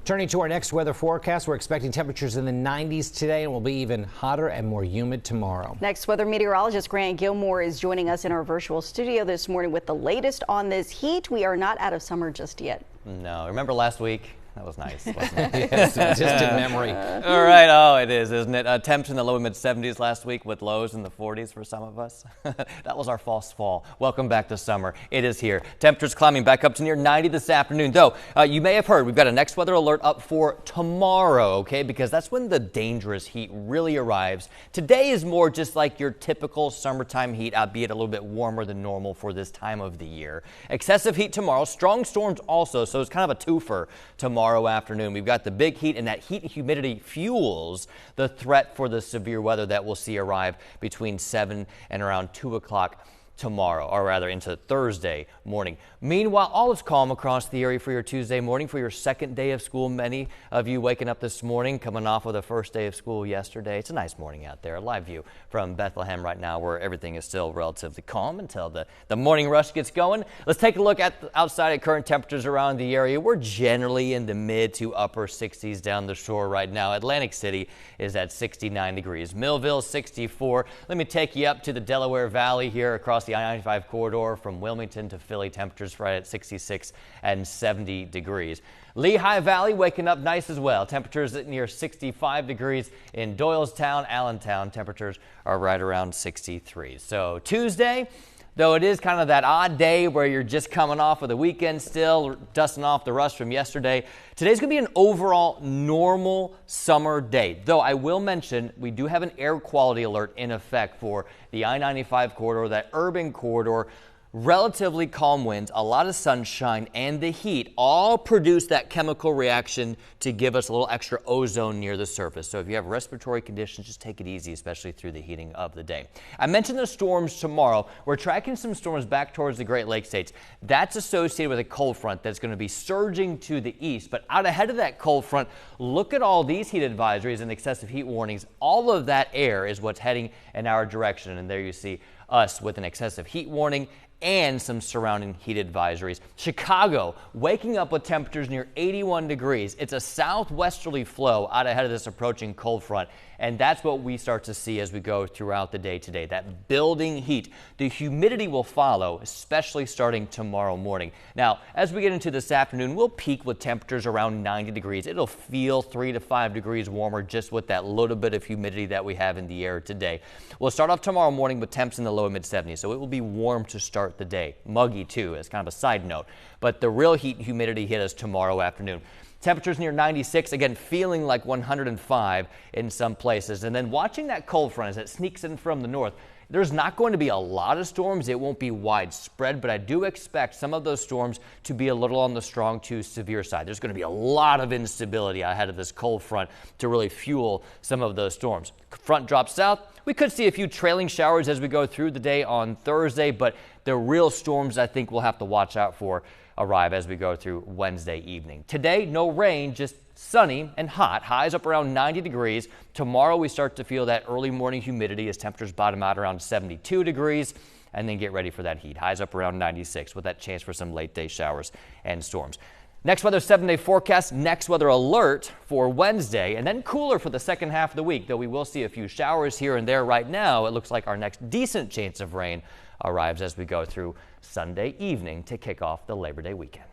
Turning to our next weather forecast, we're expecting temperatures in the 90s today and will be even hotter and more humid tomorrow. Next, weather meteorologist Grant Gilmore is joining us in our virtual studio this morning with the latest on this heat. We are not out of summer just yet. No, remember last week? That was nice, wasn't it? Yes, distant memory. All right. Oh, it is, isn't it? Temps in the low mid 70s last week with lows in the 40s for some of us. That was our false fall. Welcome back to summer. It is here. Temperatures climbing back up to near 90 this afternoon. Though, you may have heard we've got a next weather alert up for tomorrow, okay? Because that's when the dangerous heat really arrives. Today is more just like your typical summertime heat, albeit a little bit warmer than normal for this time of the year. Excessive heat tomorrow. Strong storms also, so it's kind of a twofer tomorrow afternoon. We've got the big heat, and that heat and humidity fuels the threat for the severe weather that we'll see arrive between 7 and around 2 o'clock tomorrow, or rather into Thursday morning. Meanwhile, all is calm across the area for your Tuesday morning, for your second day of school. Many of you waking up this morning, coming off of the first day of school yesterday. It's a nice morning out there. A live view from Bethlehem right now, where everything is still relatively calm until the morning rush gets going. Let's take a look at outside at current temperatures around the area. We're generally in the mid to upper 60s down the shore right now. Atlantic City is at 69 degrees. Millville 64. Let me take you up to the Delaware Valley here across the I-95 corridor from Wilmington to Philly. Temperatures right at 66 and 70 degrees. Lehigh Valley waking up nice as well. Temperatures at near 65 degrees in Doylestown, Allentown. Temperatures are right around 63. So Tuesday, though it is kind of that odd day where you're just coming off of the weekend still, dusting off the rust from yesterday, today's going to be an overall normal summer day. Though I will mention we do have an air quality alert in effect for the I-95 corridor, that urban corridor. Relatively calm winds, a lot of sunshine, and the heat all produce that chemical reaction to give us a little extra ozone near the surface. So if you have respiratory conditions, just take it easy, especially through the heating of the day. I mentioned the storms tomorrow. We're tracking some storms back towards the Great Lakes states. That's associated with a cold front that's going to be surging to the east. But out ahead of that cold front, look at all these heat advisories and excessive heat warnings. All of that air is what's heading in our direction. And there you see us with an excessive heat warning and some surrounding heat advisories. Chicago waking up with temperatures near 81 degrees. It's a southwesterly flow out ahead of this approaching cold front, and that's what we start to see as we go throughout the day today, that building heat. The humidity will follow, especially starting tomorrow morning. Now, as we get into this afternoon, we'll peak with temperatures around 90 degrees. It'll feel 3 to 5 degrees warmer just with that little bit of humidity that we have in the air today. We'll start off tomorrow morning with temps in the low mid 70s, so it will be warm to start the day. Muggy too, as kind of a side note, but the real heat and humidity hit us tomorrow afternoon. Temperatures near 96, again feeling like 105 in some places. And then watching that cold front as it sneaks in from the north, there's not going to be a lot of storms. It won't be widespread, but I do expect some of those storms to be a little on the strong to severe side. There's going to be a lot of instability ahead of this cold front to really fuel some of those storms. Front drops south. We could see a few trailing showers as we go through the day on Thursday, but the real storms I think we'll have to watch out for arrive as we go through Wednesday evening. Today, no rain, just sunny and hot. Highs up around 90 degrees. Tomorrow, we start to feel that early morning humidity as temperatures bottom out around 72 degrees. And then get ready for that heat. Highs up around 96 with that chance for some late day showers and storms. Next weather 7-day forecast, next weather alert for Wednesday, and then cooler for the second half of the week, though we will see a few showers here and there right now. It looks like our next decent chance of rain arrives as we go through Sunday evening to kick off the Labor Day weekend.